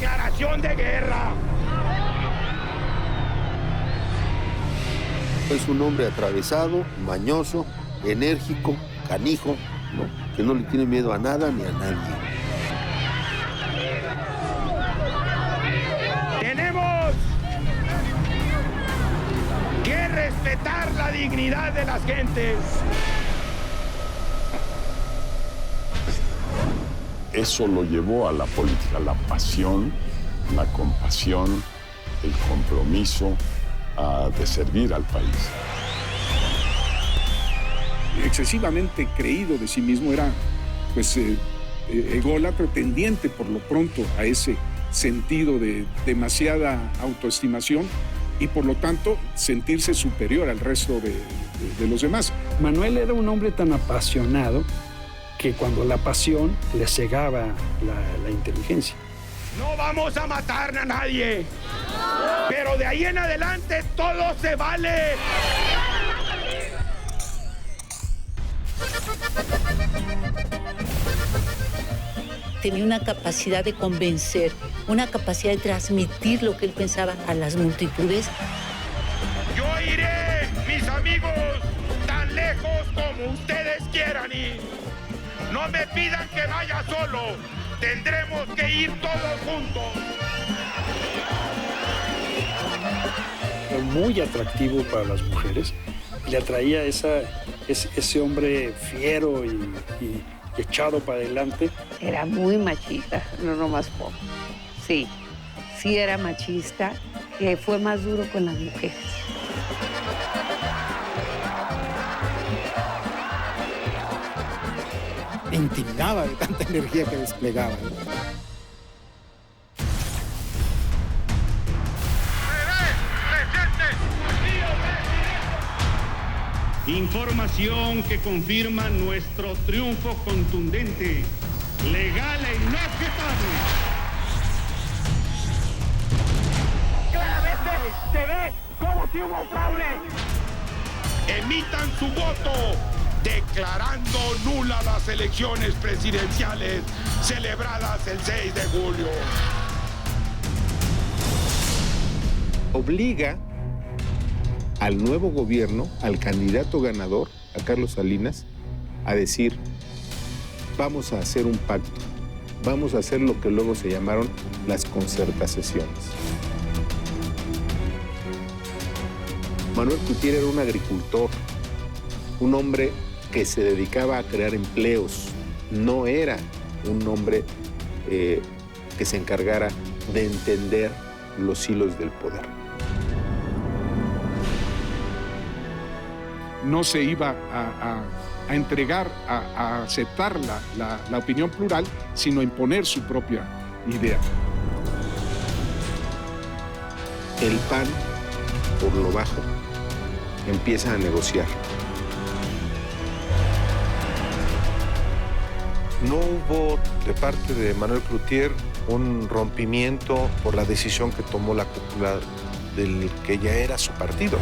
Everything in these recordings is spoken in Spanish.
declaración de guerra. Es un hombre atravesado, mañoso, enérgico, canijo, ¿no? Que no le tiene miedo a nada ni a nadie. Tenemos que respetar la dignidad de las gentes. Eso lo llevó a la política, la pasión, la compasión, el compromiso de servir al país. Excesivamente creído de sí mismo, era pues ególatra, tendiente por lo pronto a ese sentido de demasiada autoestimación y por lo tanto sentirse superior al resto de los demás. Manuel era un hombre tan apasionado que cuando la pasión le cegaba la inteligencia. No vamos a matar a nadie, pero de ahí en adelante todo se vale. Tenía una capacidad de convencer, una capacidad de transmitir lo que él pensaba a las multitudes. Yo iré, mis amigos, tan lejos como ustedes quieran ir. No me pidan que vaya solo, tendremos que ir todos juntos. Era muy atractivo para las mujeres. Le atraía ese hombre fiero y echado para adelante. Era muy machista, no nomás poco. Sí era machista, que fue más duro con las mujeres. Me intimidaba de tanta energía que desplegaba. Información que confirma nuestro triunfo contundente, legal e inobjetable. Claramente se ve como si hubo fraude. Emitan su voto declarando nulas las elecciones presidenciales celebradas el 6 de julio. Obliga al nuevo gobierno, al candidato ganador, a Carlos Salinas, a decir, vamos a hacer un pacto, vamos a hacer lo que luego se llamaron las concertaciones. Manuel Cloutier era un agricultor, un hombre que se dedicaba a crear empleos, no era un hombre que se encargara de entender los hilos del poder. No se iba a entregar, a aceptar la opinión plural, sino a imponer su propia idea. El PAN, por lo bajo, empieza a negociar. No hubo de parte de Manuel Cloutier un rompimiento por la decisión que tomó la cúpula del que ya era su partido.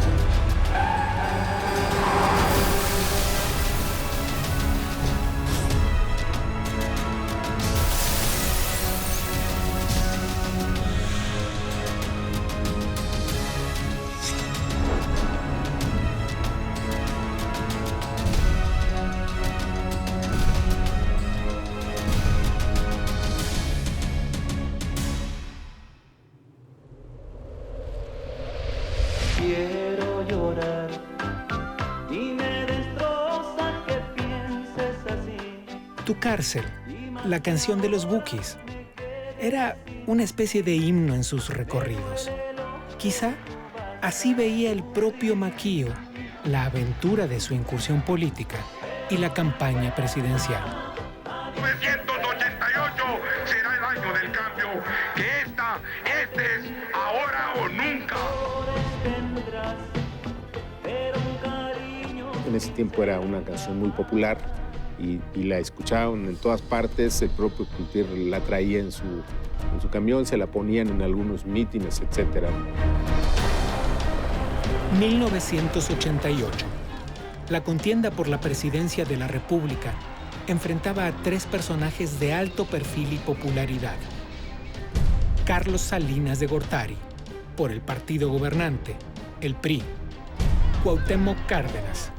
Quiero llorar y me destroza que pienses así. Tu cárcel, la canción de los Bukis, era una especie de himno en sus recorridos. Quizá así veía el propio Maquío la aventura de su incursión política y la campaña presidencial. 1988 será el año del cambio, que este es ahora o nunca. En ese tiempo era una canción muy popular y la escuchaban en todas partes. El propio Cloutier la traía en su camión, se la ponían en algunos mítines, etc. 1988. La contienda por la presidencia de la República enfrentaba a tres personajes de alto perfil y popularidad. Carlos Salinas de Gortari, por el partido gobernante, el PRI. Cuauhtémoc Cárdenas,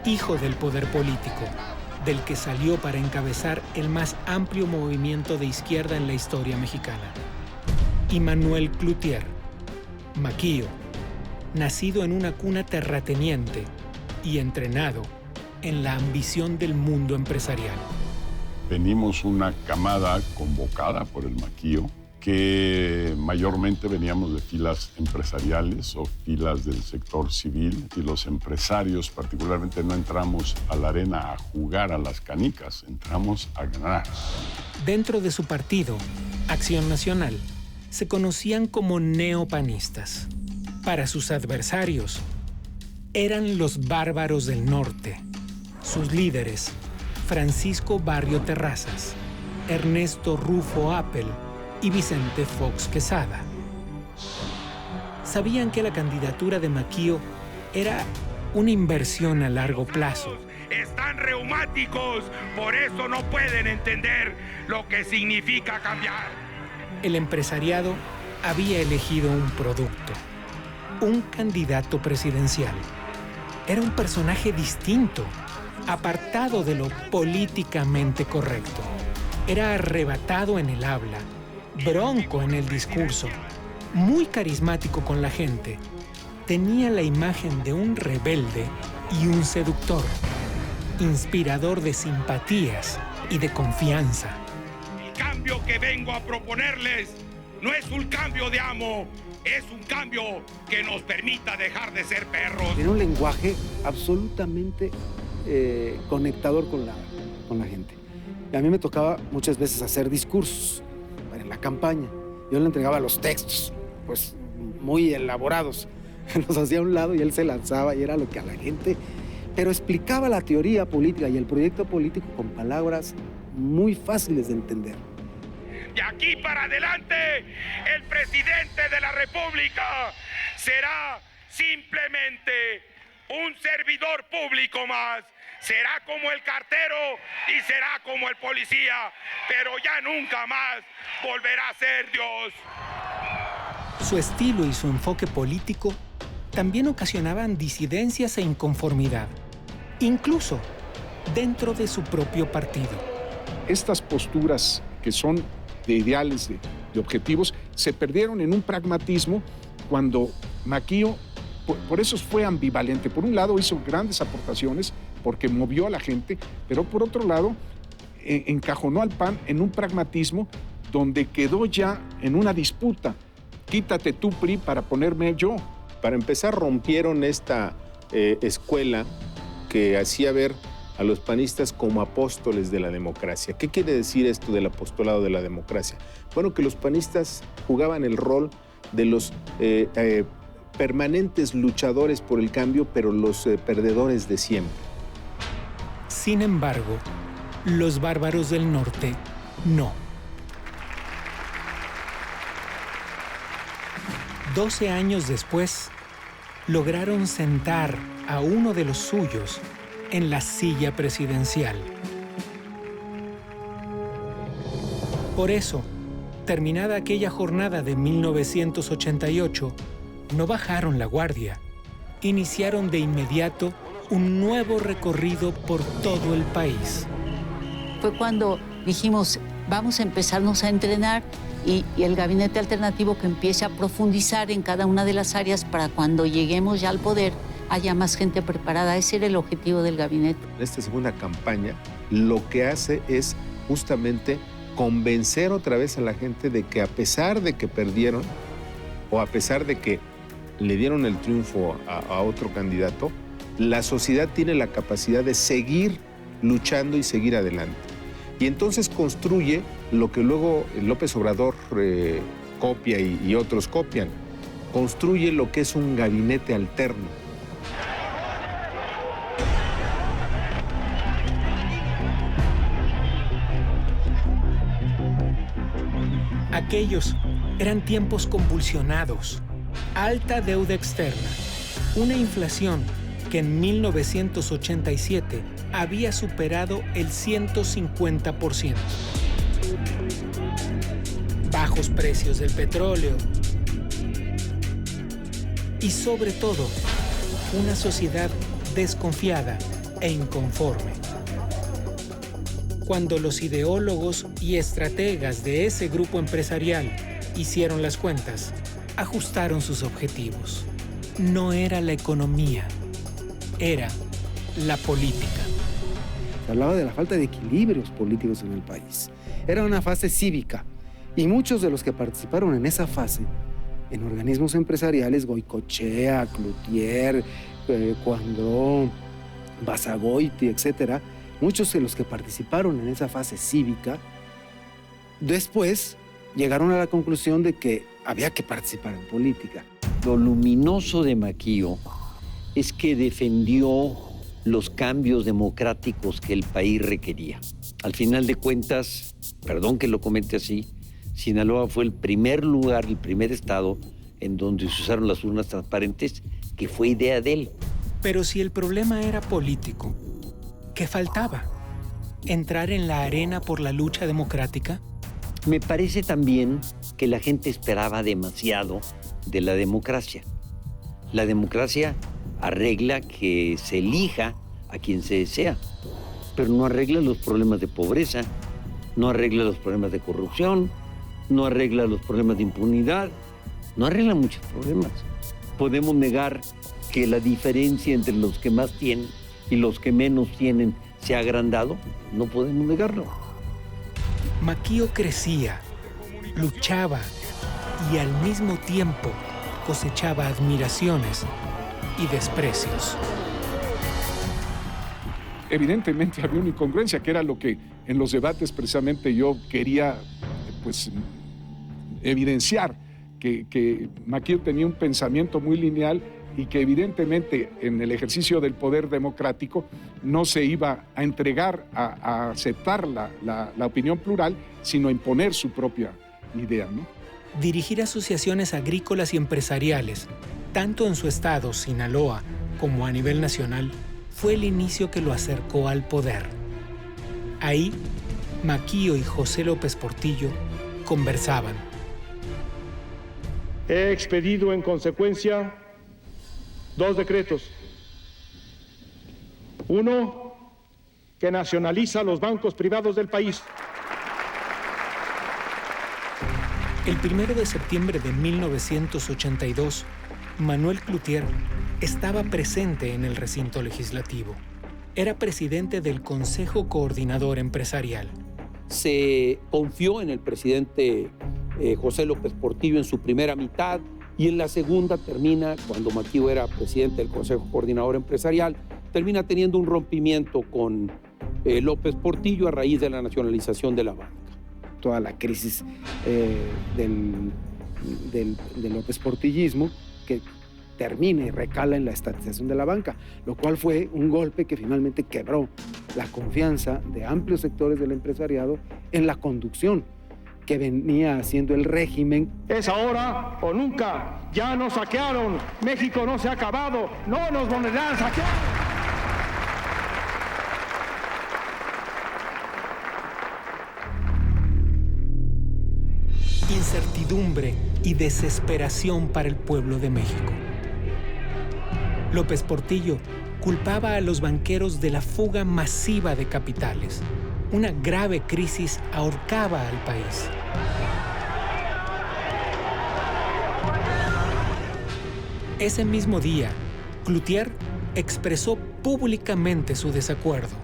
hijo del poder político, del que salió para encabezar el más amplio movimiento de izquierda en la historia mexicana. Y Manuel Cloutier, Maquío, nacido en una cuna terrateniente y entrenado en la ambición del mundo empresarial. Venimos una camada convocada por el Maquío, que mayormente veníamos de filas empresariales o filas del sector civil, y los empresarios particularmente no entramos a la arena a jugar a las canicas, entramos a ganar. Dentro de su partido, Acción Nacional, se conocían como neopanistas. Para sus adversarios, eran los bárbaros del norte. Sus líderes, Francisco Barrio Terrazas, Ernesto Rufo Appel y Vicente Fox Quesada. Sabían que la candidatura de Maquío era una inversión a largo plazo. Están reumáticos, por eso no pueden entender lo que significa cambiar. El empresariado había elegido un producto, un candidato presidencial. Era un personaje distinto, apartado de lo políticamente correcto. Era arrebatado en el habla, bronco en el discurso, muy carismático con la gente. Tenía la imagen de un rebelde y un seductor, inspirador de simpatías y de confianza. El cambio que vengo a proponerles no es un cambio de amo, es un cambio que nos permita dejar de ser perros. Tiene un lenguaje absolutamente conectador con la gente. Y a mí me tocaba muchas veces hacer discursos en la campaña. Yo le entregaba los textos, pues muy elaborados. Los hacía a un lado y él se lanzaba y era lo que a la gente... Pero explicaba la teoría política y el proyecto político con palabras muy fáciles de entender. De aquí para adelante, el presidente de la República será simplemente un servidor público más. Será como el cartero y será como el policía, pero ya nunca más volverá a ser Dios. Su estilo y su enfoque político también ocasionaban disidencias e inconformidad, incluso dentro de su propio partido. Estas posturas que son de ideales, de objetivos, se perdieron en un pragmatismo cuando Maquío, por eso fue ambivalente. Por un lado hizo grandes aportaciones porque movió a la gente, pero por otro lado encajonó al PAN en un pragmatismo donde quedó ya en una disputa. Quítate tú, PRI, para ponerme yo. Para empezar, rompieron esta escuela que hacía ver a los panistas como apóstoles de la democracia. ¿Qué quiere decir esto del apostolado de la democracia? Bueno, que los panistas jugaban el rol de los permanentes luchadores por el cambio, pero los perdedores de siempre. Sin embargo, los bárbaros del norte no. 12 años después, lograron sentar a uno de los suyos en la silla presidencial. Por eso, terminada aquella jornada de 1988, no bajaron la guardia. Iniciaron de inmediato un nuevo recorrido por todo el país. Fue cuando dijimos, vamos a empezarnos a entrenar y el gabinete alternativo que empiece a profundizar en cada una de las áreas para cuando lleguemos ya al poder haya más gente preparada. Ese era el objetivo del gabinete. En esta segunda campaña, lo que hace es justamente convencer otra vez a la gente de que a pesar de que perdieron o a pesar de que le dieron el triunfo a otro candidato, la sociedad tiene la capacidad de seguir luchando y seguir adelante. Y entonces construye lo que luego López Obrador copia y otros copian. Construye lo que es un gabinete alterno. Aquellos eran tiempos convulsionados, alta deuda externa, una inflación que en 1987 había superado el 150%. Bajo bajos precios del petróleo y, sobre todo, una sociedad desconfiada e inconforme. Cuando los ideólogos y estrategas de ese grupo empresarial hicieron las cuentas, ajustaron sus objetivos. No era la economía, era la política. Se hablaba de la falta de equilibrios políticos en el país. Era una fase cívica y muchos de los que participaron en esa fase, en organismos empresariales, Goicoechea, Cloutier, Cuandrón, Basagoiti, etcétera, muchos de los que participaron en esa fase cívica, después llegaron a la conclusión de que había que participar en política. Lo luminoso de Maquio es que defendió los cambios democráticos que el país requería. Al final de cuentas, perdón que lo comente así, Sinaloa fue el primer lugar, el primer estado en donde se usaron las urnas transparentes, que fue idea de él. Pero si el problema era político, ¿qué faltaba? ¿Entrar en la arena por la lucha democrática? Me parece también que la gente esperaba demasiado de la democracia. La democracia arregla que se elija a quien se desea, pero no arregla los problemas de pobreza, no arregla los problemas de corrupción, no arregla los problemas de impunidad, no arregla muchos problemas. Podemos negar que la diferencia entre los que más tienen y los que menos tienen se ha agrandado, no podemos negarlo. Maquio crecía, luchaba y al mismo tiempo cosechaba admiraciones y desprecios. Evidentemente había una incongruencia, que era lo que en los debates precisamente yo quería evidenciar, que Maquio tenía un pensamiento muy lineal y que evidentemente en el ejercicio del poder democrático no se iba a entregar a aceptar la opinión plural, sino a imponer su propia idea, ¿no? Dirigir asociaciones agrícolas y empresariales, tanto en su estado, Sinaloa, como a nivel nacional, fue el inicio que lo acercó al poder. Ahí, Maquio y José López Portillo conversaban. He expedido en consecuencia 2 decretos. Uno, que nacionaliza los bancos privados del país. El 1 de septiembre de 1982, Manuel Cloutier estaba presente en el recinto legislativo. Era presidente del Consejo Coordinador Empresarial. Se confió en el presidente José López Portillo en su primera mitad y en la segunda termina, cuando Maquio era presidente del Consejo Coordinador Empresarial, termina teniendo un rompimiento con López Portillo a raíz de la nacionalización de la banca. Toda la crisis del López Portillismo que termina y recala en la estatización de la banca, lo cual fue un golpe que finalmente quebró la confianza de amplios sectores del empresariado en la conducción que venía haciendo el régimen. Es ahora o nunca. Ya nos saquearon. México no se ha acabado. No nos volverán a saquear. Incertidumbre y desesperación para el pueblo de México. López Portillo culpaba a los banqueros de la fuga masiva de capitales. Una grave crisis ahorcaba al país. Ese mismo día, Cloutier expresó públicamente su desacuerdo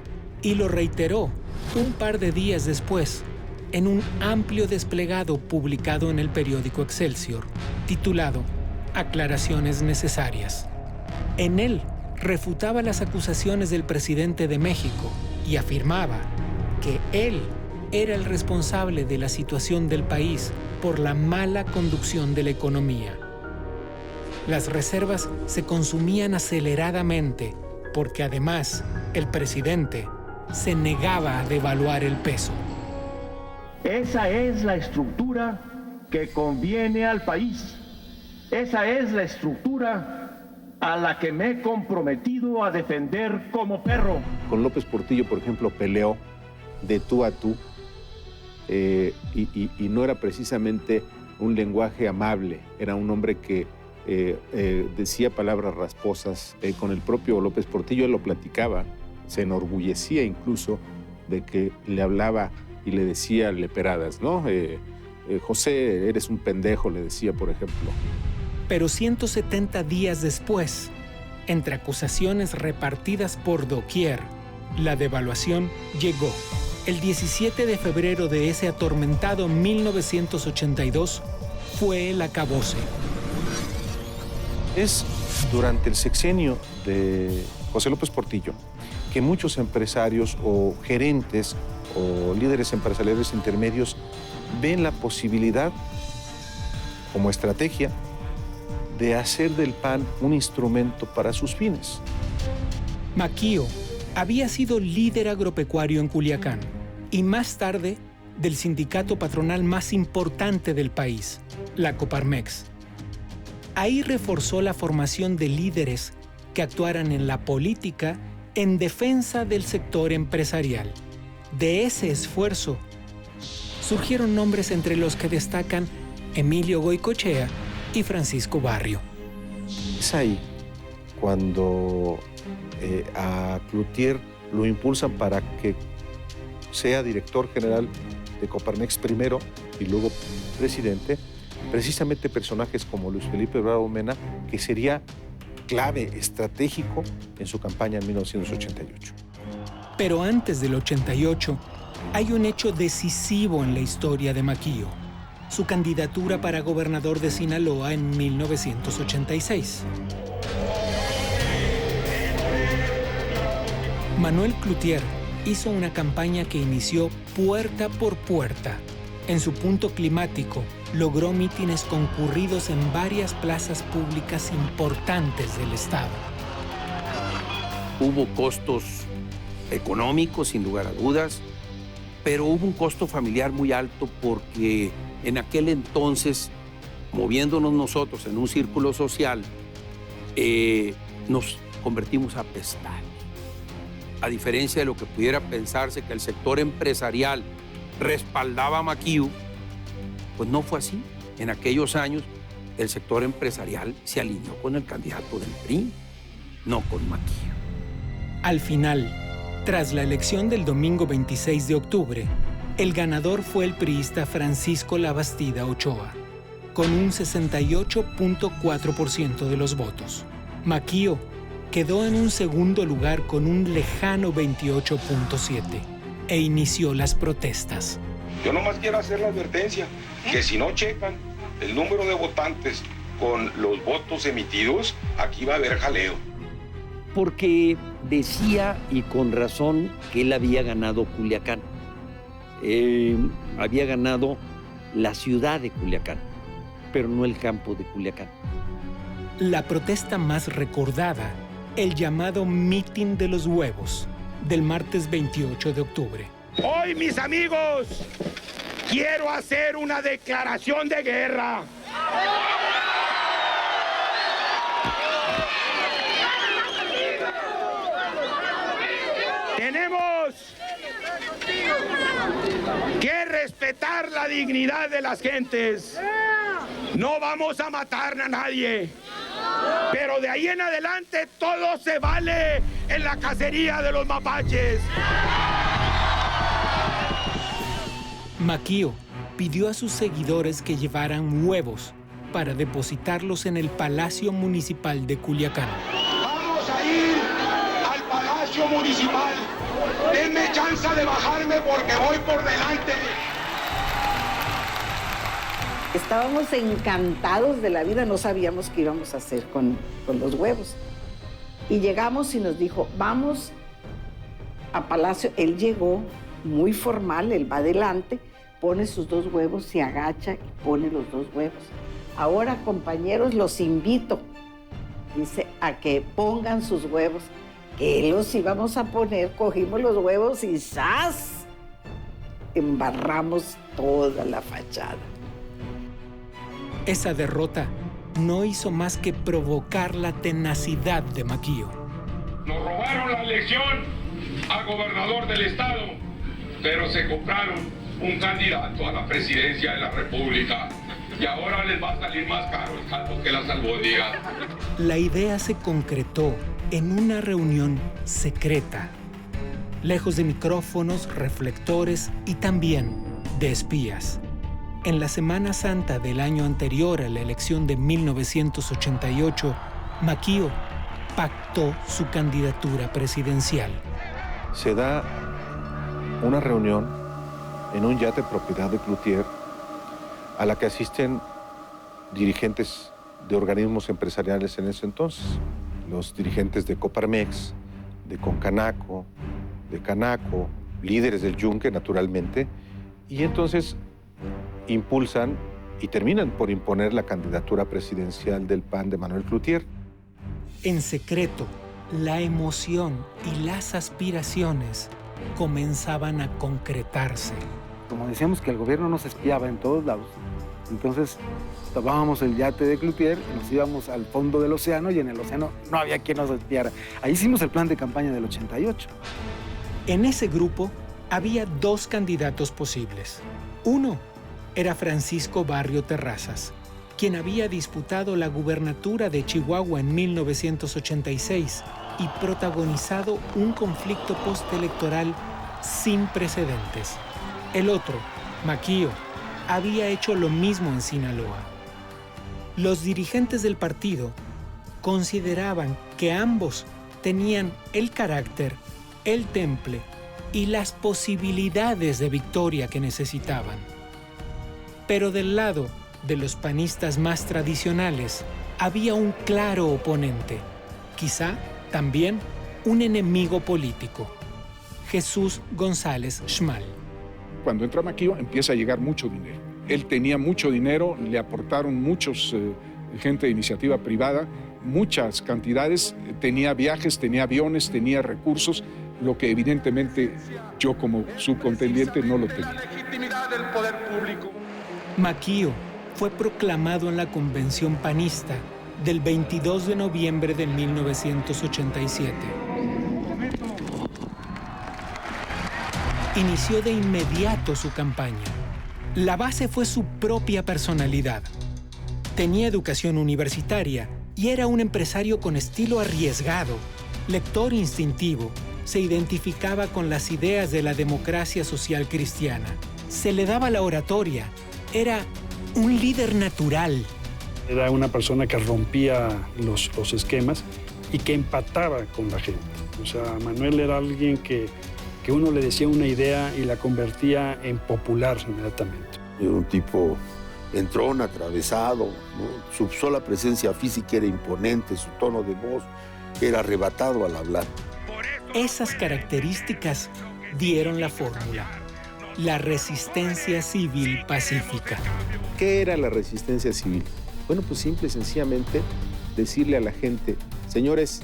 y lo reiteró un par de días después en un amplio desplegado publicado en el periódico Excelsior, titulado Aclaraciones necesarias. En él refutaba las acusaciones del presidente de México y afirmaba que él era el responsable de la situación del país por la mala conducción de la economía. Las reservas se consumían aceleradamente porque además el presidente se negaba a devaluar el peso. Esa es la estructura que conviene al país. Esa es la estructura a la que me he comprometido a defender como perro. Con López Portillo, por ejemplo, peleó de tú a tú y no era precisamente un lenguaje amable, era un hombre que decía palabras rasposas. Con el propio López Portillo él lo platicaba, se enorgullecía incluso de que le hablaba y le decía leperadas, ¿no? José, eres un pendejo, le decía, por ejemplo. Pero 170 días después, entre acusaciones repartidas por doquier, la devaluación llegó. El 17 de febrero de ese atormentado 1982 fue el acabose. Es durante el sexenio de José López Portillo que muchos empresarios o gerentes o líderes empresariales intermedios ven la posibilidad, como estrategia, de hacer del PAN un instrumento para sus fines. Maquío había sido líder agropecuario en Culiacán y más tarde del sindicato patronal más importante del país, la Coparmex. Ahí reforzó la formación de líderes que actuaran en la política en defensa del sector empresarial. De ese esfuerzo surgieron nombres entre los que destacan Emilio Goicoechea y Francisco Barrio. Es ahí cuando a Cloutier lo impulsan para que sea director general de Coparmex primero y luego presidente, precisamente personajes como Luis Felipe Bravo Mena, que sería clave estratégico en su campaña en 1988. Pero antes del 88, hay un hecho decisivo en la historia de Maquío: su candidatura para gobernador de Sinaloa en 1986. Manuel Cloutier hizo una campaña que inició puerta por puerta. En su punto climático, logró mítines concurridos en varias plazas públicas importantes del estado. Hubo costos económicos, sin lugar a dudas, pero hubo un costo familiar muy alto porque en aquel entonces, moviéndonos nosotros en un círculo social, nos convertimos a pestar. A diferencia de lo que pudiera pensarse que el sector empresarial respaldaba a Maquío, pues no fue así. En aquellos años, el sector empresarial se alineó con el candidato del PRI, no con Maquío. Al final, tras la elección del domingo 26 de octubre, el ganador fue el priista Francisco Labastida Ochoa, con un 68.4% de los votos. Maquío quedó en un segundo lugar con un lejano 28.7% e inició las protestas. Yo nomás quiero hacer la advertencia que si no checan el número de votantes con los votos emitidos, aquí va a haber jaleo. Porque decía, y con razón, que él había ganado Culiacán. Había ganado la ciudad de Culiacán, pero no el campo de Culiacán. La protesta más recordada, el llamado Mitin de los Huevos, del martes 28 de octubre. Hoy, mis amigos, quiero hacer una declaración de guerra. Tenemos que respetar la dignidad de las gentes. No vamos a matar a nadie, pero de ahí en adelante todo se vale en la cacería de los mapaches. Maquío pidió a sus seguidores que llevaran huevos para depositarlos en el Palacio Municipal de Culiacán. Vamos a ir al Palacio Municipal. Denme chance de bajarme porque voy por delante. Estábamos encantados de la vida, no sabíamos qué íbamos a hacer con los huevos. Y llegamos y nos dijo, vamos a Palacio. Él llegó muy formal, él va adelante, pone sus 2 huevos, se agacha y pone los 2 huevos. Ahora, compañeros, los invito, dice, a que pongan sus huevos, que los íbamos a poner, cogimos los huevos y ¡zas! Embarramos toda la fachada. Esa derrota no hizo más que provocar la tenacidad de Maquío. Nos robaron la elección al gobernador del estado, pero se compraron un candidato a la presidencia de la República. Y ahora les va a salir más caro el caldo que las albóndigas. La idea se concretó en una reunión secreta, lejos de micrófonos, reflectores y también de espías. En la Semana Santa del año anterior a la elección de 1988, Maquio pactó su candidatura presidencial. Se da una reunión en un yate propiedad de Cloutier a la que asisten dirigentes de organismos empresariales en ese entonces, los dirigentes de Coparmex, de Concanaco, de Canaco, líderes del Yunque, naturalmente, y entonces impulsan y terminan por imponer la candidatura presidencial del PAN de Manuel Cloutier. En secreto, la emoción y las aspiraciones comenzaban a concretarse. Como decíamos que el gobierno nos espiaba en todos lados, entonces tomábamos el yate de Cloutier y nos íbamos al fondo del océano y en el océano no había quien nos espiara. Ahí hicimos el plan de campaña del 88. En ese grupo había dos candidatos posibles. Uno era Francisco Barrio Terrazas, quien había disputado la gubernatura de Chihuahua en 1986 y protagonizado un conflicto postelectoral sin precedentes. El otro, Maquio, había hecho lo mismo en Sinaloa. Los dirigentes del partido consideraban que ambos tenían el carácter, el temple y las posibilidades de victoria que necesitaban. Pero del lado de los panistas más tradicionales había un claro oponente, quizá también un enemigo político, Jesús González Schmal. Cuando entra Maquio empieza a llegar mucho dinero. Él tenía mucho dinero, le aportaron muchos gente de iniciativa privada, muchas cantidades, tenía viajes, tenía aviones, tenía recursos, lo que evidentemente yo como su contendiente no lo tenía. Maquio fue proclamado en la convención panista del 22 de noviembre de 1987. Inició de inmediato su campaña. La base fue su propia personalidad. Tenía educación universitaria y era un empresario con estilo arriesgado, lector instintivo. Se identificaba con las ideas de la democracia social cristiana. Se le daba la oratoria. Era un líder natural. Era una persona que rompía los esquemas y que empataba con la gente. O sea, Manuel era alguien que uno le decía una idea y la convertía en popular inmediatamente. Era un tipo entrón, atravesado, ¿no? Su sola presencia física era imponente, su tono de voz era arrebatado al hablar. Esas características dieron la fórmula: la resistencia civil pacífica. ¿Qué era la resistencia civil? Bueno, pues simple y sencillamente decirle a la gente: señores,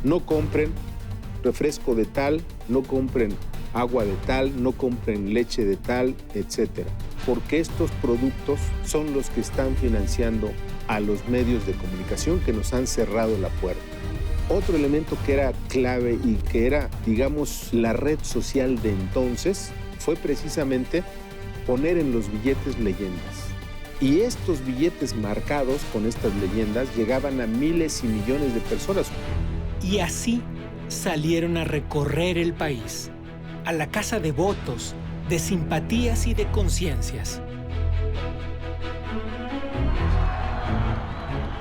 no compren refresco de tal, no compren agua de tal, no compren leche de tal, etcétera, porque estos productos son los que están financiando a los medios de comunicación que nos han cerrado la puerta. Otro elemento que era clave y que era, digamos, la red social de entonces fue precisamente poner en los billetes leyendas. Y estos billetes marcados con estas leyendas llegaban a miles y millones de personas. Y así salieron a recorrer el país, a la casa de votos, de simpatías y de conciencias.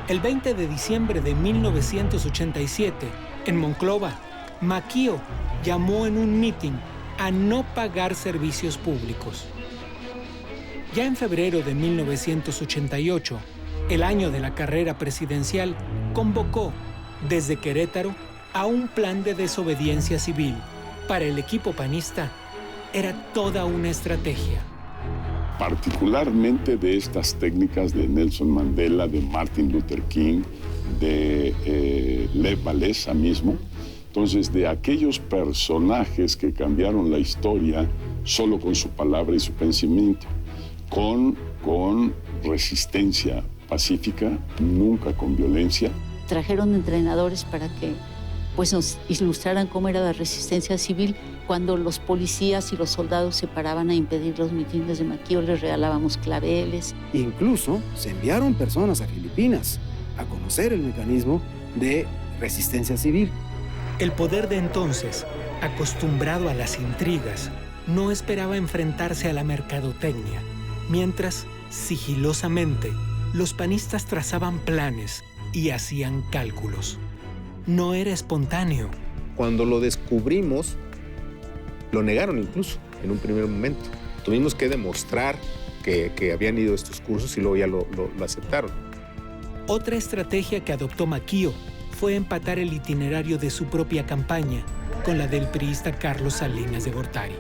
El 20 de diciembre de 1987, en Monclova, Maquio llamó en un mitin a no pagar servicios públicos. Ya en febrero de 1988, el año de la carrera presidencial, convocó desde Querétaro a un plan de desobediencia civil. Para el equipo panista, era toda una estrategia. Particularmente de estas técnicas de Nelson Mandela, de Martin Luther King, de Lech Walesa mismo. Entonces, de aquellos personajes que cambiaron la historia solo con su palabra y su pensamiento, con resistencia pacífica, nunca con violencia. Trajeron entrenadores para que pues nos ilustraran cómo era la resistencia civil. Cuando los policías y los soldados se paraban a impedir los mítines de Maquío, les regalábamos claveles. Incluso se enviaron personas a Filipinas a conocer el mecanismo de resistencia civil. El poder de entonces, acostumbrado a las intrigas, no esperaba enfrentarse a la mercadotecnia, mientras, sigilosamente, los panistas trazaban planes y hacían cálculos. No era espontáneo. Cuando lo descubrimos, lo negaron incluso en un primer momento. Tuvimos que demostrar que habían ido a estos cursos y luego ya lo aceptaron. Otra estrategia que adoptó Maquío fue empatar el itinerario de su propia campaña con la del priista Carlos Salinas de Gortari.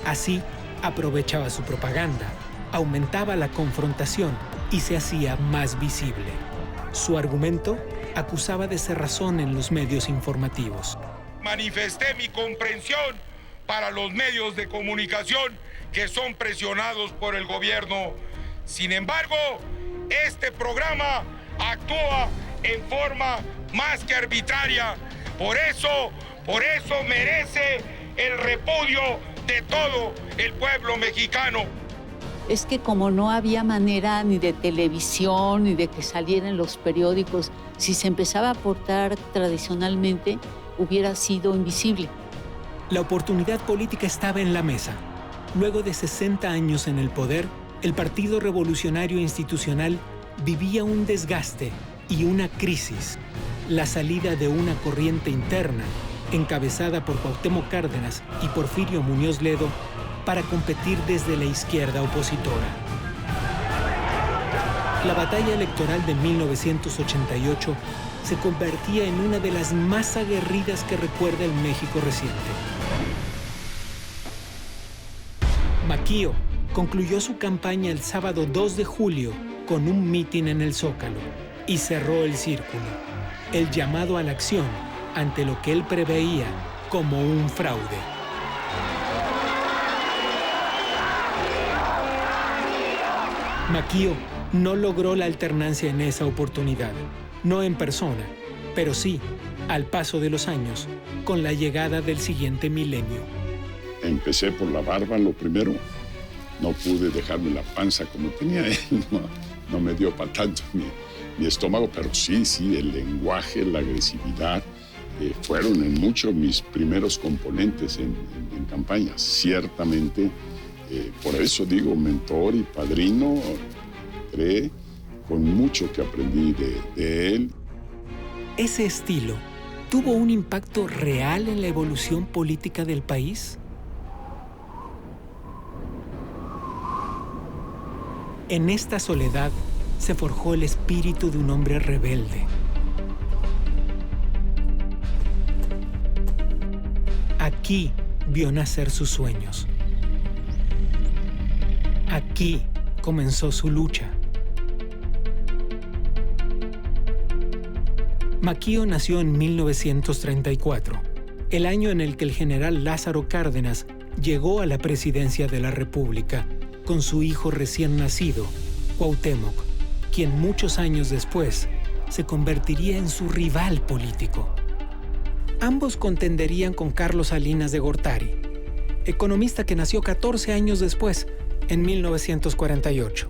Así, aprovechaba su propaganda, aumentaba la confrontación y se hacía más visible. Su argumento acusaba de cerrazón en los medios informativos. Manifesté mi comprensión para los medios de comunicación que son presionados por el gobierno. Sin embargo, este programa actúa en forma más que arbitraria. Por eso merece el repudio de todo el pueblo mexicano. Es que como no había manera ni de televisión ni de que salieran en los periódicos, si se empezaba a aportar tradicionalmente, hubiera sido invisible. La oportunidad política estaba en la mesa. Luego de 60 años en el poder, el Partido Revolucionario Institucional vivía un desgaste y una crisis. La salida de una corriente interna, encabezada por Cuauhtémoc Cárdenas y Porfirio Muñoz Ledo, para competir desde la izquierda opositora. La batalla electoral de 1988 se convertía en una de las más aguerridas que recuerda el México reciente. Maquío concluyó su campaña el sábado 2 de julio con un mitin en el Zócalo y cerró el círculo, el llamado a la acción ante lo que él preveía como un fraude. Maquío no logró la alternancia en esa oportunidad, no en persona, pero sí, al paso de los años, con la llegada del siguiente milenio. Empecé por la barba, lo primero. No pude dejarme la panza como tenía él, no me dio para tanto mi estómago, pero sí, el lenguaje, la agresividad, fueron en mucho mis primeros componentes en campaña. Ciertamente, por eso digo mentor y padrino, con mucho que aprendí de él. ¿Ese estilo tuvo un impacto real en la evolución política del país? En esta soledad se forjó el espíritu de un hombre rebelde. Aquí vio nacer sus sueños. Aquí comenzó su lucha. Maquío nació en 1934, el año en el que el general Lázaro Cárdenas llegó a la presidencia de la República con su hijo recién nacido, Cuauhtémoc, quien muchos años después se convertiría en su rival político. Ambos contenderían con Carlos Salinas de Gortari, economista que nació 14 años después, en 1948.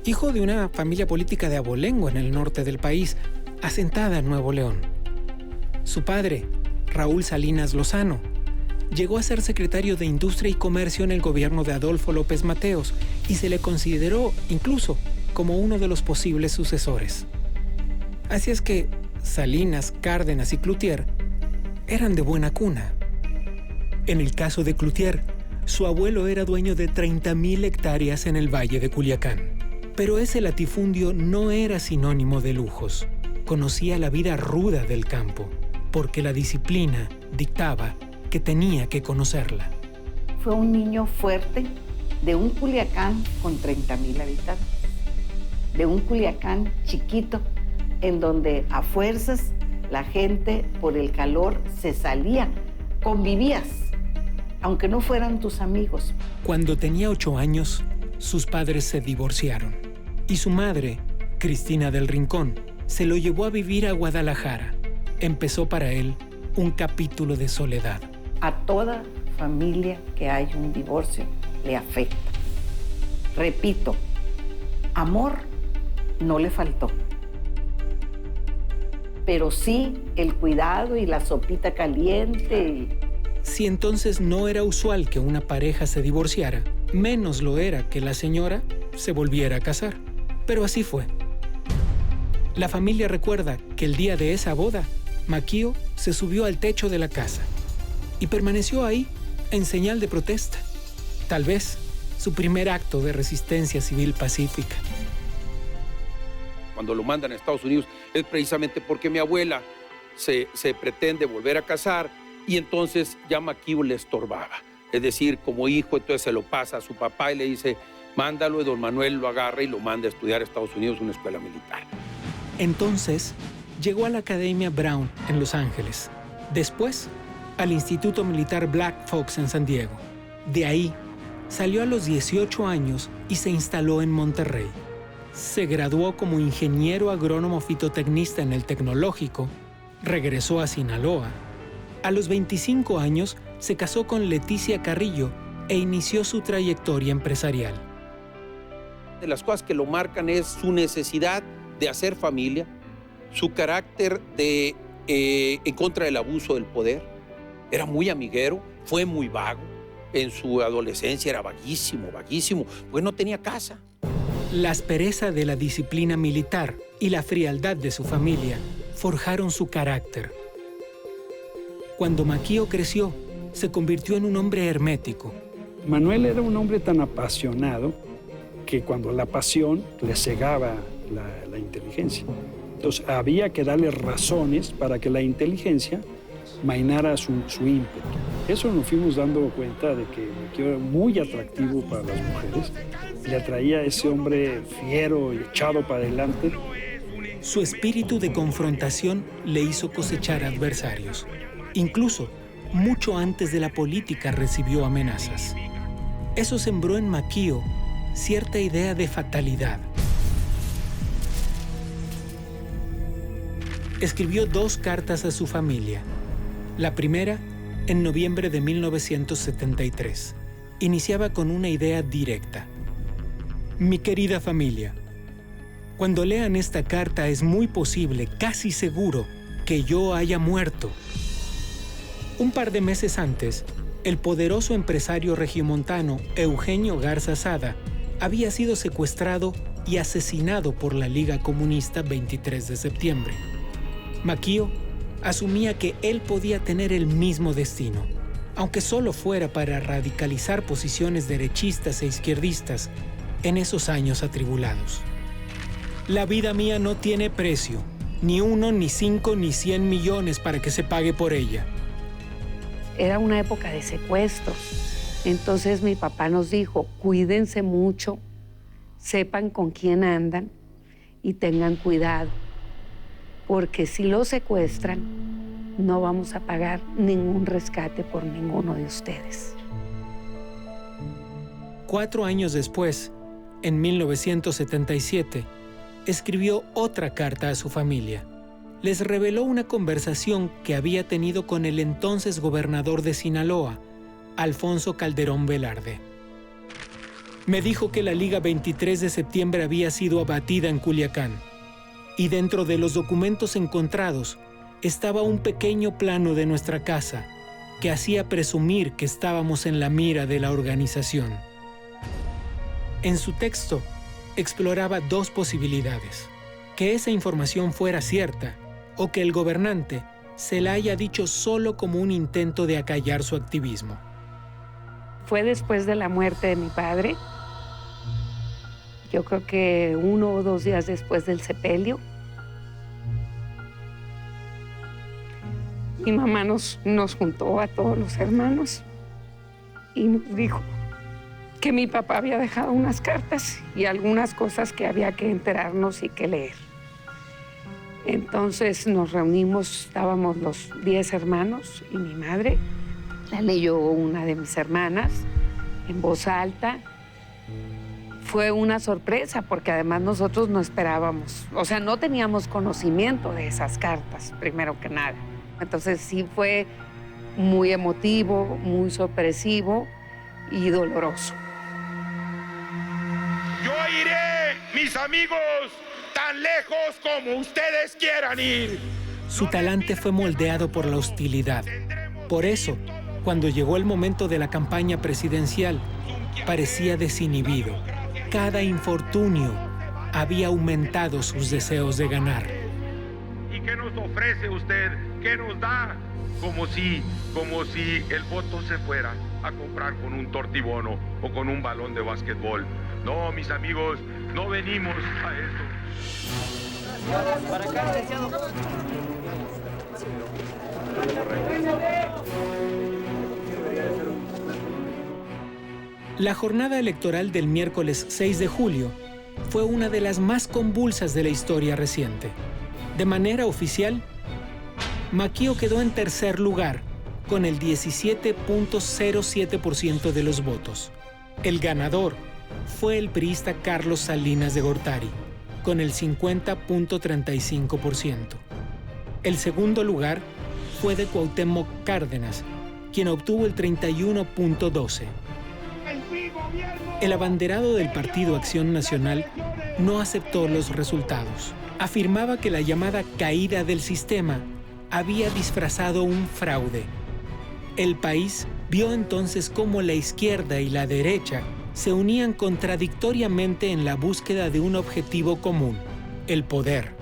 Hijo de una familia política de abolengo en el norte del país, asentada en Nuevo León. Su padre, Raúl Salinas Lozano, llegó a ser secretario de Industria y Comercio en el gobierno de Adolfo López Mateos y se le consideró incluso como uno de los posibles sucesores. Así es que Salinas, Cárdenas y Cloutier eran de buena cuna. En el caso de Cloutier, su abuelo era dueño de 30,000 hectáreas en el Valle de Culiacán. Pero ese latifundio no era sinónimo de lujos. Conocía la vida ruda del campo, porque la disciplina dictaba que tenía que conocerla. Fue un niño fuerte de un Culiacán con 30,000 habitantes, de un Culiacán chiquito, en donde a fuerzas la gente por el calor se salía, convivías, aunque no fueran tus amigos. Cuando tenía 8 años, sus padres se divorciaron y su madre, Cristina del Rincón, se lo llevó a vivir a Guadalajara. Empezó para él un capítulo de soledad. A toda familia que hay un divorcio le afecta. Repito, amor no le faltó. Pero sí el cuidado y la sopita caliente. Si entonces no era usual que una pareja se divorciara, menos lo era que la señora se volviera a casar. Pero así fue. La familia recuerda que el día de esa boda, Maquio se subió al techo de la casa y permaneció ahí en señal de protesta. Tal vez su primer acto de resistencia civil pacífica. Cuando lo mandan a Estados Unidos es precisamente porque mi abuela se pretende volver a casar y entonces ya Maquio le estorbaba. Es decir, como hijo, entonces se lo pasa a su papá y le dice, mándalo, y don Manuel lo agarra y lo manda a estudiar a Estados Unidos, una escuela militar. Entonces, llegó a la Academia Brown en Los Ángeles. Después, al Instituto Militar Black Fox en San Diego. De ahí, salió a los 18 años y se instaló en Monterrey. Se graduó como ingeniero agrónomo fitotecnista en el Tecnológico, regresó a Sinaloa. A los 25 años, se casó con Leticia Carrillo e inició su trayectoria empresarial. De las cosas que lo marcan es su necesidad de hacer familia, su carácter en contra del abuso del poder. Era muy amiguero, fue muy vago. En su adolescencia era vaguísimo, pues no tenía casa. La aspereza de la disciplina militar y la frialdad de su familia forjaron su carácter. Cuando Maquio creció, se convirtió en un hombre hermético. Manuel era un hombre tan apasionado que cuando la pasión le cegaba la inteligencia. Entonces había que darle razones para que la inteligencia mainara su ímpetu. Eso nos fuimos dando cuenta de que Maquio era muy atractivo para las mujeres. Le atraía a ese hombre fiero y echado para adelante. Su espíritu de confrontación le hizo cosechar adversarios. Incluso, mucho antes de la política recibió amenazas. Eso sembró en Maquio cierta idea de fatalidad. Escribió 2 cartas a su familia. La primera, en noviembre de 1973. Iniciaba con una idea directa. Mi querida familia, cuando lean esta carta es muy posible, casi seguro, que yo haya muerto. Un par de meses antes, el poderoso empresario regiomontano Eugenio Garza Sada había sido secuestrado y asesinado por la Liga Comunista 23 de septiembre. Maquio asumía que él podía tener el mismo destino, aunque solo fuera para radicalizar posiciones derechistas e izquierdistas en esos años atribulados. La vida mía no tiene precio, ni 1, ni 5, ni 100 millones para que se pague por ella. Era una época de secuestros. Entonces mi papá nos dijo, cuídense mucho, sepan con quién andan y tengan cuidado, porque si los secuestran, no vamos a pagar ningún rescate por ninguno de ustedes. 4 años después, en 1977, escribió otra carta a su familia. Les reveló una conversación que había tenido con el entonces gobernador de Sinaloa, Alfonso Calderón Velarde. Me dijo que la Liga 23 de septiembre había sido abatida en Culiacán, y dentro de los documentos encontrados estaba un pequeño plano de nuestra casa que hacía presumir que estábamos en la mira de la organización. En su texto exploraba 2 posibilidades: que esa información fuera cierta o que el gobernante se la haya dicho solo como un intento de acallar su activismo. Fue después de la muerte de mi padre, yo creo que 1 o 2 días después del sepelio. Mi mamá nos juntó a todos los hermanos y nos dijo que mi papá había dejado unas cartas y algunas cosas que había que enterarnos y que leer. Entonces nos reunimos, estábamos los 10 hermanos y mi madre. La leyó una de mis hermanas en voz alta. Fue una sorpresa porque además nosotros no esperábamos, o sea, no teníamos conocimiento de esas cartas, primero que nada. Entonces sí fue muy emotivo, muy sorpresivo y doloroso. Yo iré, mis amigos, tan lejos como ustedes quieran ir. Su talante fue moldeado por la hostilidad. Por eso, cuando llegó el momento de la campaña presidencial, parecía desinhibido. Cada infortunio había aumentado sus deseos de ganar. ¿Y qué nos ofrece usted? ¿Qué nos da? Como si el voto se fuera a comprar con un tortibono o con un balón de básquetbol. No, mis amigos, no venimos a eso. Para acá, licenciado. La jornada electoral del miércoles 6 de julio fue una de las más convulsas de la historia reciente. De manera oficial, Maquio quedó en tercer lugar con el 17.07% de los votos. El ganador fue el priista Carlos Salinas de Gortari, con el 50.35%. El segundo lugar fue de Cuauhtémoc Cárdenas, quien obtuvo el 31.12%. El abanderado del Partido Acción Nacional no aceptó los resultados. Afirmaba que la llamada caída del sistema había disfrazado un fraude. El país vio entonces cómo la izquierda y la derecha se unían contradictoriamente en la búsqueda de un objetivo común, el poder.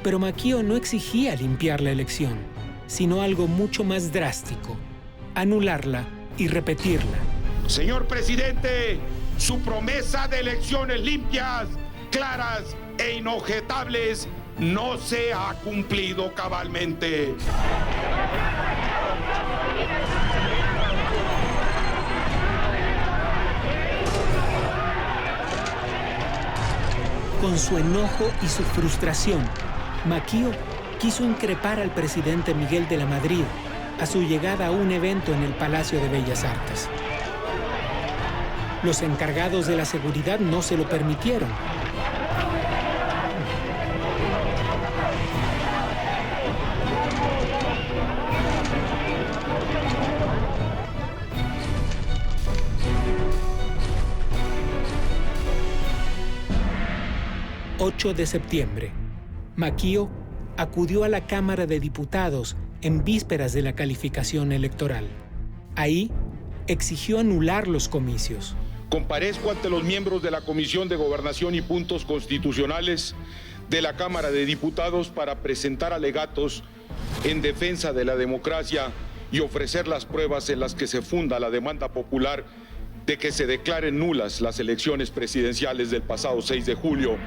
Pero Maquio no exigía limpiar la elección, sino algo mucho más drástico: anularla y repetirla. Señor presidente, su promesa de elecciones limpias, claras e inobjetables no se ha cumplido cabalmente. Con su enojo y su frustración, Maquio quiso increpar al presidente Miguel de la Madrid a su llegada a un evento en el Palacio de Bellas Artes. Los encargados de la seguridad no se lo permitieron. ...8 de septiembre... Maquio acudió a la Cámara de Diputados en vísperas de la calificación electoral. Ahí exigió anular los comicios. Comparezco ante los miembros de la Comisión de Gobernación y Puntos Constitucionales de la Cámara de Diputados para presentar alegatos en defensa de la democracia y ofrecer las pruebas en las que se funda la demanda popular de que se declaren nulas las elecciones presidenciales del pasado 6 de julio.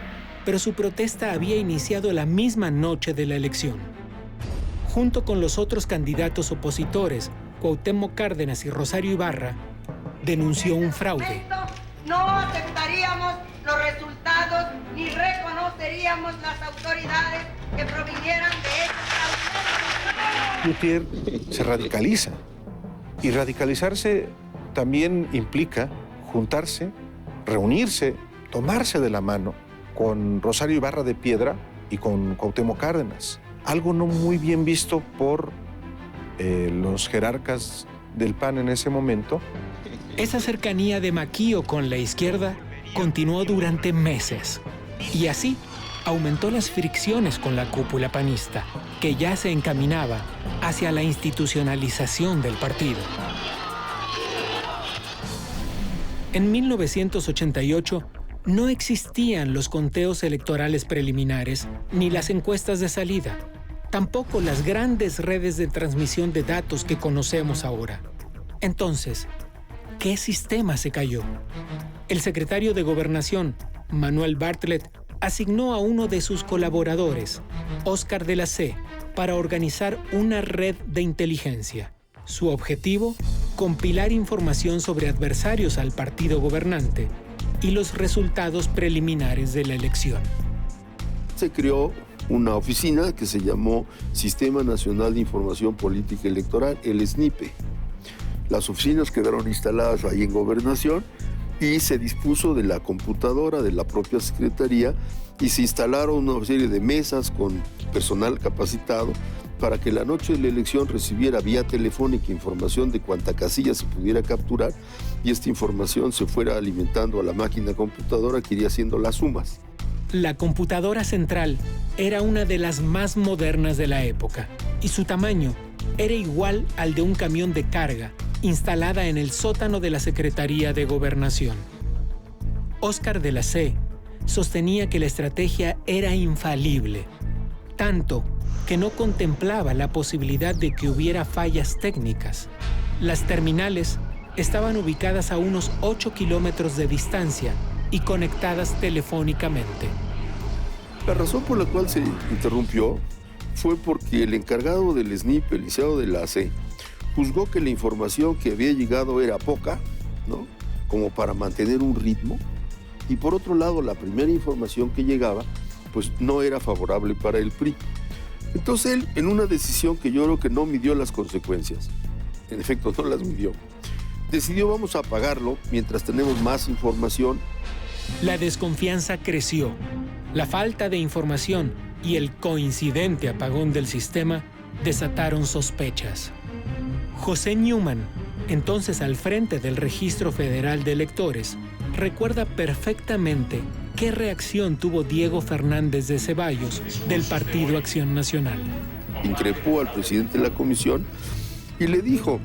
Pero su protesta había iniciado la misma noche de la elección. Junto con los otros candidatos opositores, Cuauhtémoc Cárdenas y Rosario Ibarra, denunció un fraude. No aceptaríamos los resultados ni reconoceríamos las autoridades que provinieran de estos fraudes. Cloutier se radicaliza. Y radicalizarse también implica juntarse, reunirse, tomarse de la mano con Rosario Ibarra de Piedra y con Cuauhtémoc Cárdenas. Algo no muy bien visto por los jerarcas del PAN en ese momento. Esa cercanía de Maquio con la izquierda continuó durante meses. Y así aumentó las fricciones con la cúpula panista, que ya se encaminaba hacia la institucionalización del partido. En 1988 no existían los conteos electorales preliminares ni las encuestas de salida, tampoco las grandes redes de transmisión de datos que conocemos ahora. Entonces, ¿qué sistema se cayó? El secretario de Gobernación, Manuel Bartlett, asignó a uno de sus colaboradores, Óscar de la C., para organizar una red de inteligencia. Su objetivo, compilar información sobre adversarios al partido gobernante y los resultados preliminares de la elección. Se creó una oficina que se llamó Sistema Nacional de Información Política Electoral, el SNIPE. Las oficinas quedaron instaladas ahí en Gobernación y se dispuso de la computadora de la propia Secretaría y se instalaron una serie de mesas con personal capacitado para que la noche de la elección recibiera vía telefónica información de cuánta casilla se pudiera capturar y esta información se fuera alimentando a la máquina computadora que iría haciendo las sumas. La computadora central era una de las más modernas de la época y su tamaño era igual al de un camión de carga instalada en el sótano de la Secretaría de Gobernación. Óscar de la C. sostenía que la estrategia era infalible, tanto que no contemplaba la posibilidad de que hubiera fallas técnicas. Las terminales estaban ubicadas a unos 8 kilómetros de distancia y conectadas telefónicamente. La razón por la cual se interrumpió fue porque el encargado del SNIP, el licenciado de la C, juzgó que la información que había llegado era poca, ¿no?, como para mantener un ritmo, y por otro lado la primera información que llegaba pues no era favorable para el PRI. Entonces él, en una decisión que yo creo que no midió las consecuencias, en efecto no las midió, decidió vamos a apagarlo mientras tenemos más información. La desconfianza creció. La falta de información y el coincidente apagón del sistema desataron sospechas. José Newman, entonces al frente del Registro Federal de Electores, recuerda perfectamente qué reacción tuvo Diego Fernández de Ceballos del Partido Acción Nacional. Increpó al presidente de la comisión y le dijo: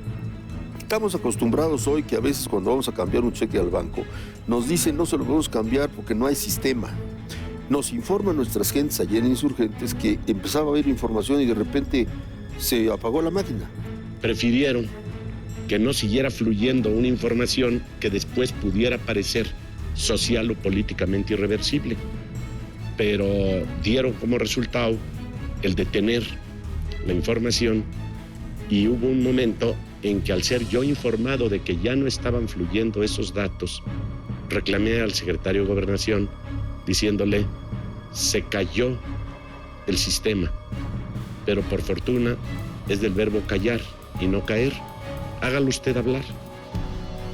estamos acostumbrados hoy que a veces cuando vamos a cambiar un cheque al banco nos dicen no se lo podemos cambiar porque no hay sistema. Nos informan nuestras gentes ayer en Insurgentes que empezaba a haber información y de repente se apagó la máquina. Prefirieron que no siguiera fluyendo una información que después pudiera parecer social o políticamente irreversible, pero dieron como resultado el detener la información y hubo un momento en que al ser yo informado de que ya no estaban fluyendo esos datos, reclamé al secretario de Gobernación diciéndole: se cayó el sistema, pero por fortuna es del verbo callar y no caer. Hágalo usted hablar.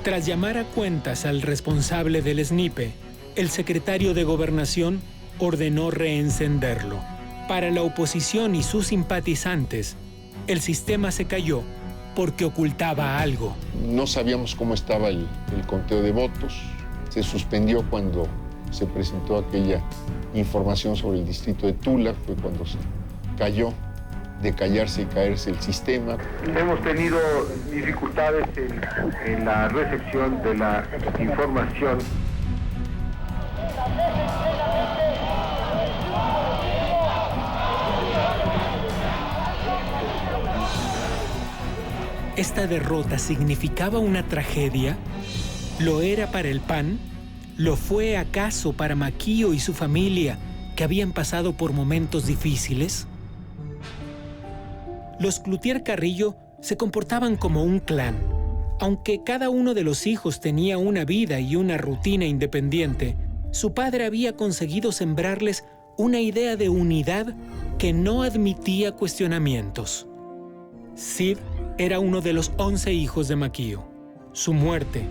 Tras llamar a cuentas al responsable del SNIPE, el secretario de Gobernación ordenó reencenderlo. Para la oposición y sus simpatizantes, el sistema se cayó porque ocultaba algo. No sabíamos cómo estaba el conteo de votos. Se suspendió cuando se presentó aquella información sobre el distrito de Tula, fue cuando se cayó, de callarse y caerse el sistema. Hemos tenido dificultades en la recepción de la información. ¿Esta derrota significaba una tragedia? ¿Lo era para el PAN? ¿Lo fue acaso para Maquio y su familia, que habían pasado por momentos difíciles? Los Cloutier Carrillo se comportaban como un clan. Aunque cada uno de los hijos tenía una vida y una rutina independiente, su padre había conseguido sembrarles una idea de unidad que no admitía cuestionamientos. Cid era uno de los 11 hijos de Maquio. Su muerte,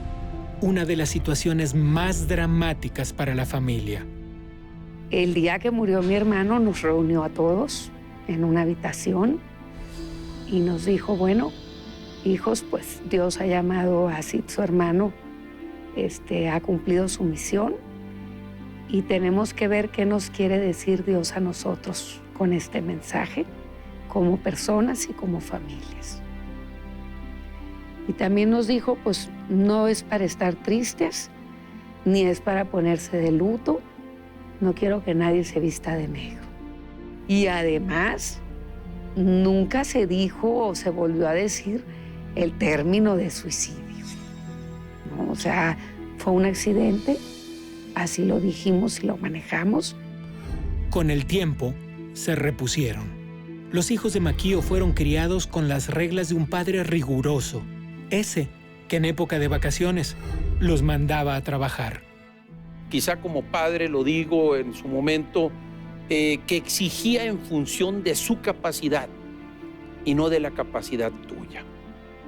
una de las situaciones más dramáticas para la familia. El día que murió mi hermano nos reunió a todos en una habitación y nos dijo, bueno, hijos, pues Dios ha llamado a Cid, su hermano, ha cumplido su misión y tenemos que ver qué nos quiere decir Dios a nosotros con este mensaje, como personas y como familias. Y también nos dijo, pues no es para estar tristes, ni es para ponerse de luto, no quiero que nadie se vista de negro. Y además, nunca se dijo o se volvió a decir el término de suicidio, ¿no? O sea, fue un accidente, así lo dijimos y lo manejamos. Con el tiempo, se repusieron. Los hijos de Maquio fueron criados con las reglas de un padre riguroso, ese que en época de vacaciones los mandaba a trabajar. Quizá como padre, lo digo en su momento, que exigía en función de su capacidad y no de la capacidad tuya.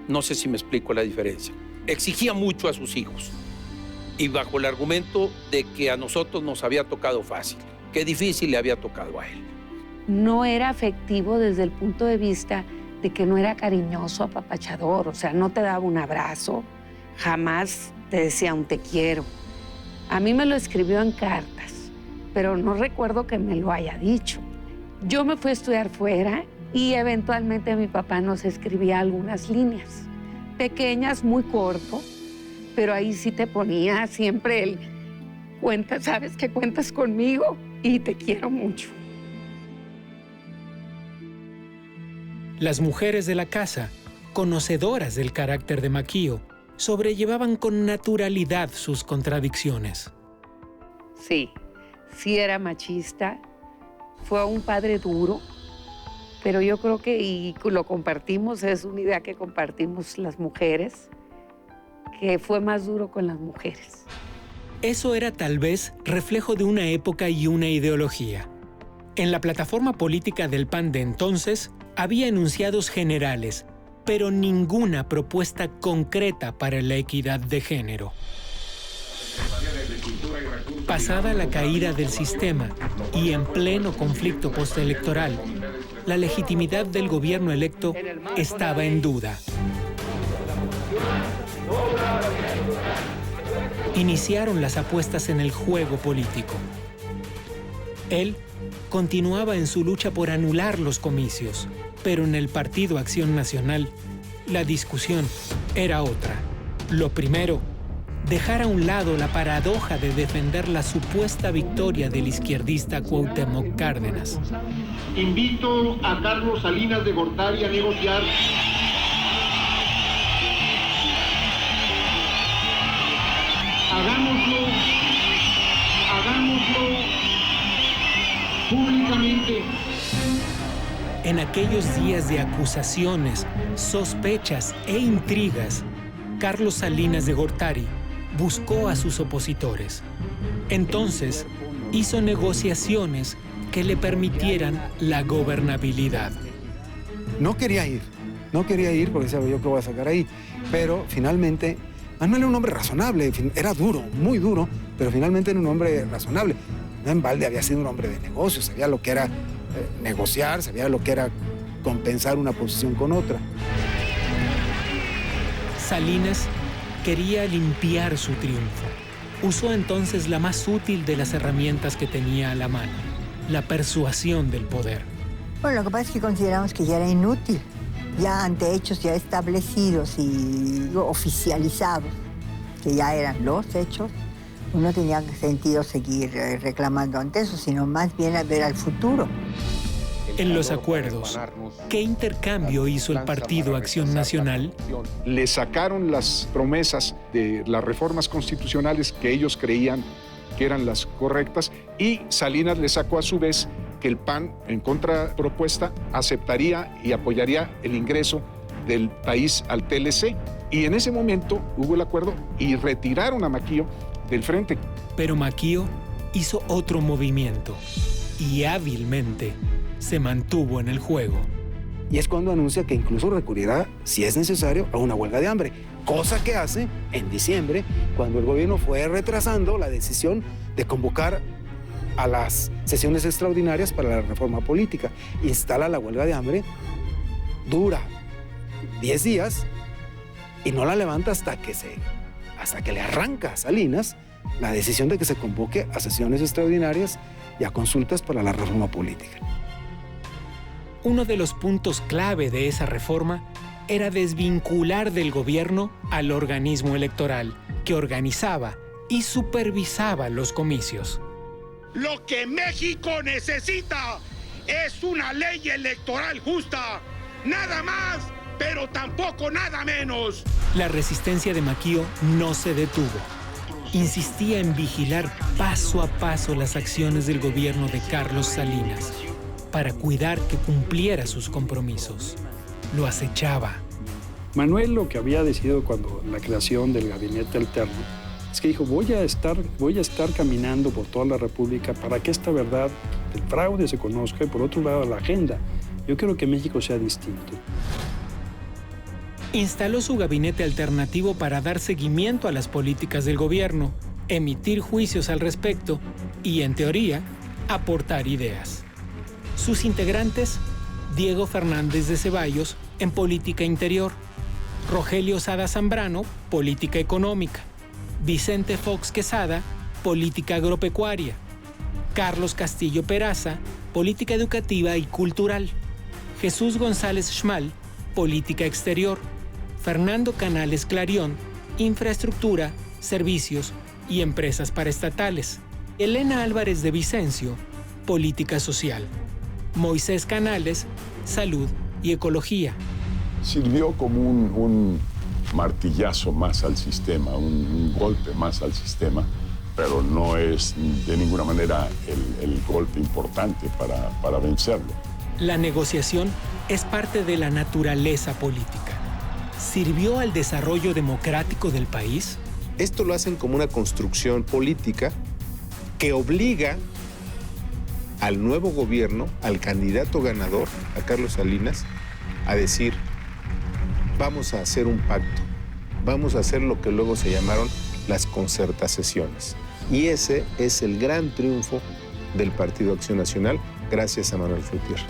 No sé si me explico la diferencia. Exigía mucho a sus hijos y bajo el argumento de que a nosotros nos había tocado fácil, que difícil le había tocado a él. no era afectivo desde el punto de vista de que no era cariñoso, apapachador, o sea, no te daba un abrazo, jamás te decía un te quiero. A mí me lo escribió en cartas, pero no recuerdo que me lo haya dicho. Yo me fui a estudiar fuera y eventualmente mi papá nos escribía algunas líneas, pequeñas, muy corto, pero ahí sí te ponía siempre el cuenta, sabes que cuentas conmigo y te quiero mucho. Las mujeres de la casa, conocedoras del carácter de Maquío, sobrellevaban con naturalidad sus contradicciones. Sí era machista, fue un padre duro, pero yo creo que, y lo compartimos, es una idea que compartimos las mujeres, que fue más duro con las mujeres. Eso era tal vez reflejo de una época y una ideología. En la plataforma política del PAN de entonces, había enunciados generales, pero ninguna propuesta concreta para la equidad de género. Pasada la caída del sistema y en pleno conflicto postelectoral, la legitimidad del gobierno electo estaba en duda. Iniciaron las apuestas en el juego político. Él continuaba en su lucha por anular los comicios, pero en el Partido Acción Nacional, la discusión era otra. Lo primero, dejar a un lado la paradoja de defender la supuesta victoria del izquierdista Cuauhtémoc Cárdenas. Invito a Carlos Salinas de Gortari a negociar. Hagámoslo públicamente. En aquellos días de acusaciones, sospechas e intrigas, Carlos Salinas de Gortari buscó a sus opositores. Entonces, hizo negociaciones que le permitieran la gobernabilidad. No quería ir porque decía yo qué voy a sacar ahí, pero finalmente Manuel era un hombre razonable, era duro, muy duro, pero finalmente era un hombre razonable. No en balde había sido un hombre de negocios, sabía lo que era negociar, sabía lo que era compensar una posición con otra. Salinas quería limpiar su triunfo. Usó entonces la más útil de las herramientas que tenía a la mano, la persuasión del poder. Bueno, lo que pasa es que consideramos que ya era inútil, ya ante hechos ya establecidos y oficializados, que ya eran los hechos, no tenía sentido seguir reclamando ante eso, sino más bien a ver al futuro. En los acuerdos, ¿qué intercambio hizo el Partido Acción Nacional? Le sacaron las promesas de las reformas constitucionales que ellos creían que eran las correctas y Salinas le sacó a su vez que el PAN, en contrapropuesta, aceptaría y apoyaría el ingreso del país al TLC. Y en ese momento hubo el acuerdo y retiraron a Maquío del frente. Pero Maquío hizo otro movimiento y hábilmente se mantuvo en el juego. Y es cuando anuncia que incluso recurrirá, si es necesario, a una huelga de hambre, cosa que hace en diciembre, cuando el gobierno fue retrasando la decisión de convocar a las sesiones extraordinarias para la reforma política. Instala la huelga de hambre, dura 10 días y no la levanta hasta que le arranca a Salinas la decisión de que se convoque a sesiones extraordinarias y a consultas para la reforma política. Uno de los puntos clave de esa reforma era desvincular del gobierno al organismo electoral, que organizaba y supervisaba los comicios. Lo que México necesita es una ley electoral justa, nada más, pero tampoco nada menos. La resistencia de Maquío no se detuvo. Insistía en vigilar paso a paso las acciones del gobierno de Carlos Salinas para cuidar que cumpliera sus compromisos. Lo acechaba. Manuel lo que había decidido cuando la creación del gabinete alterno es que dijo, voy a estar caminando por toda la República para que esta verdad del fraude se conozca y por otro lado la agenda. Yo quiero que México sea distinto. Instaló su gabinete alternativo para dar seguimiento a las políticas del gobierno, emitir juicios al respecto y, en teoría, aportar ideas. Sus integrantes, Diego Fernández de Ceballos, en política interior, Rogelio Sada Zambrano, política económica, Vicente Fox Quesada, política agropecuaria, Carlos Castillo Peraza, política educativa y cultural, Jesús González Schmal, política exterior, Fernando Canales Clarión, infraestructura, servicios y empresas paraestatales, Elena Álvarez de Vicencio, política social, Moisés Canales, salud y ecología. Sirvió como un martillazo más al sistema, un golpe más al sistema, pero no es de ninguna manera el golpe importante para vencerlo. La negociación es parte de la naturaleza política. ¿Sirvió al desarrollo democrático del país? Esto lo hacen como una construcción política que obliga al nuevo gobierno, al candidato ganador, a Carlos Salinas, a decir, vamos a hacer un pacto, vamos a hacer lo que luego se llamaron las concertaciones. Y ese es el gran triunfo del Partido Acción Nacional, gracias a Manuel Cloutier.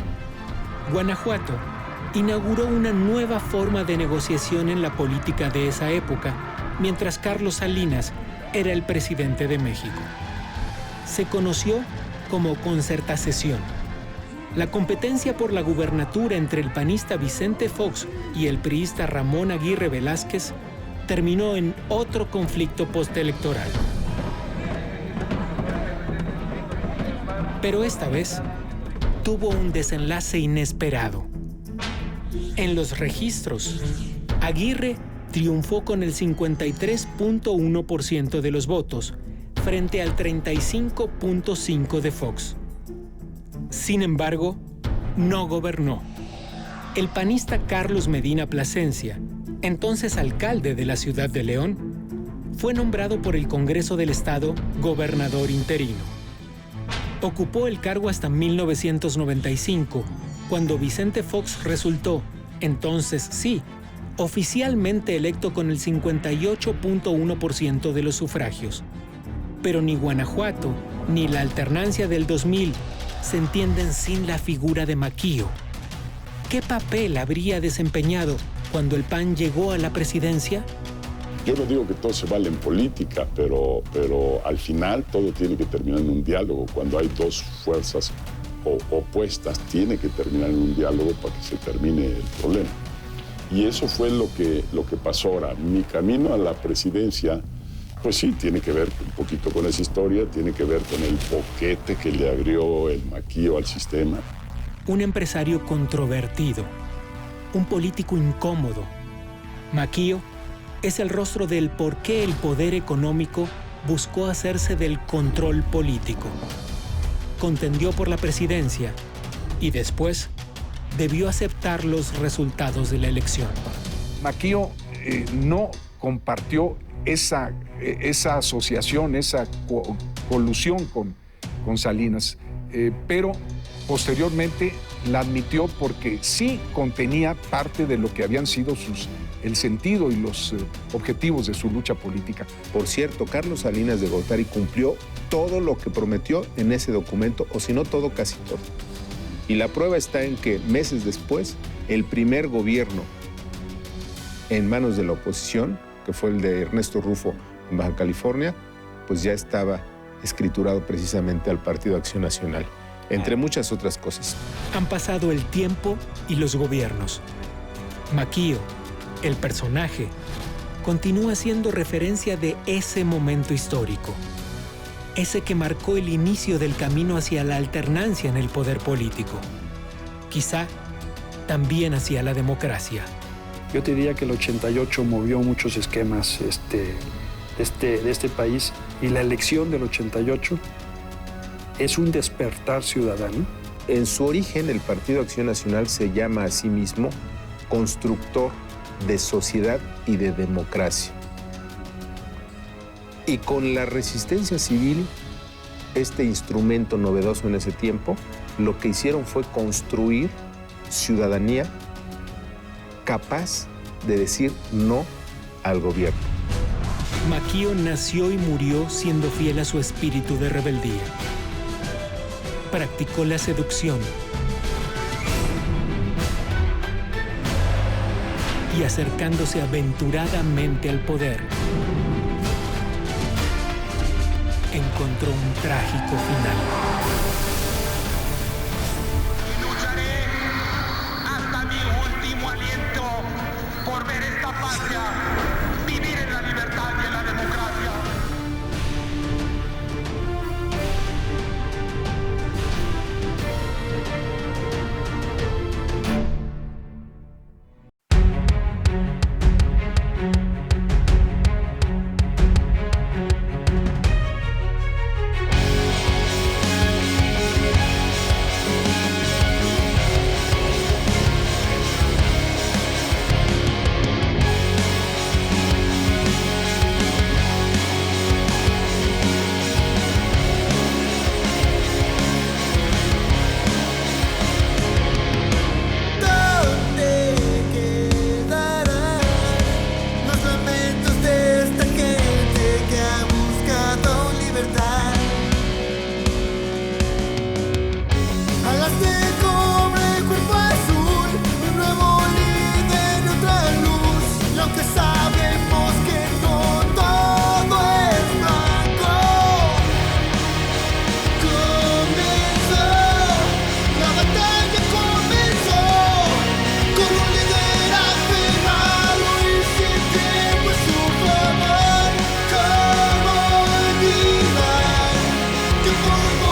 Guanajuato inauguró una nueva forma de negociación en la política de esa época, mientras Carlos Salinas era el presidente de México. Se conoció como concertación. La competencia por la gubernatura entre el panista Vicente Fox y el priista Ramón Aguirre Velázquez terminó en otro conflicto postelectoral. Pero esta vez tuvo un desenlace inesperado. En los registros, Aguirre triunfó con el 53.1% de los votos frente al 35.5% de Fox. Sin embargo, no gobernó. El panista Carlos Medina Plasencia, entonces alcalde de la ciudad de León, fue nombrado por el Congreso del Estado gobernador interino. Ocupó el cargo hasta 1995, cuando Vicente Fox resultó, entonces sí, oficialmente electo con el 58.1% de los sufragios. Pero ni Guanajuato ni la alternancia del 2000 se entienden sin la figura de Maquío. ¿Qué papel habría desempeñado cuando el PAN llegó a la presidencia? Yo no digo que todo se vale en política, pero al final todo tiene que terminar en un diálogo. Cuando hay dos fuerzas opuestas, tiene que terminar en un diálogo para que se termine el problema. Y eso fue lo que pasó ahora. Mi camino a la presidencia, pues sí, tiene que ver un poquito con esa historia, tiene que ver con el boquete que le abrió el Maquío al sistema. Un empresario controvertido, un político incómodo. Maquío es el rostro del por qué el poder económico buscó hacerse del control político. Contendió por la presidencia y después debió aceptar los resultados de la elección. Maquío no compartió esa asociación, esa colusión con Salinas, pero posteriormente la admitió porque sí contenía parte de lo que habían sido el sentido y los objetivos de su lucha política. Por cierto, Carlos Salinas de Gortari cumplió todo lo que prometió en ese documento, o si no todo, casi todo. Y la prueba está en que meses después, el primer gobierno en manos de la oposición, que fue el de Ernesto Rufo en Baja California, pues ya estaba escriturado precisamente al Partido Acción Nacional, entre muchas otras cosas. Han pasado el tiempo y los gobiernos. Maquío, el personaje, continúa siendo referencia de ese momento histórico, ese que marcó el inicio del camino hacia la alternancia en el poder político, quizá también hacia la democracia. Yo te diría que el 88 movió muchos esquemas de este país, y la elección del 88 es un despertar ciudadano. En su origen, el Partido Acción Nacional se llama a sí mismo constructor de sociedad y de democracia. Y con la resistencia civil, este instrumento novedoso en ese tiempo, lo que hicieron fue construir ciudadanía capaz de decir no al gobierno. Maquío nació y murió siendo fiel a su espíritu de rebeldía. Practicó la seducción y acercándose aventuradamente al poder, encontró un trágico final. Lucharé hasta mi último aliento por ver esta patria vivir en la libertad y en la democracia. Que por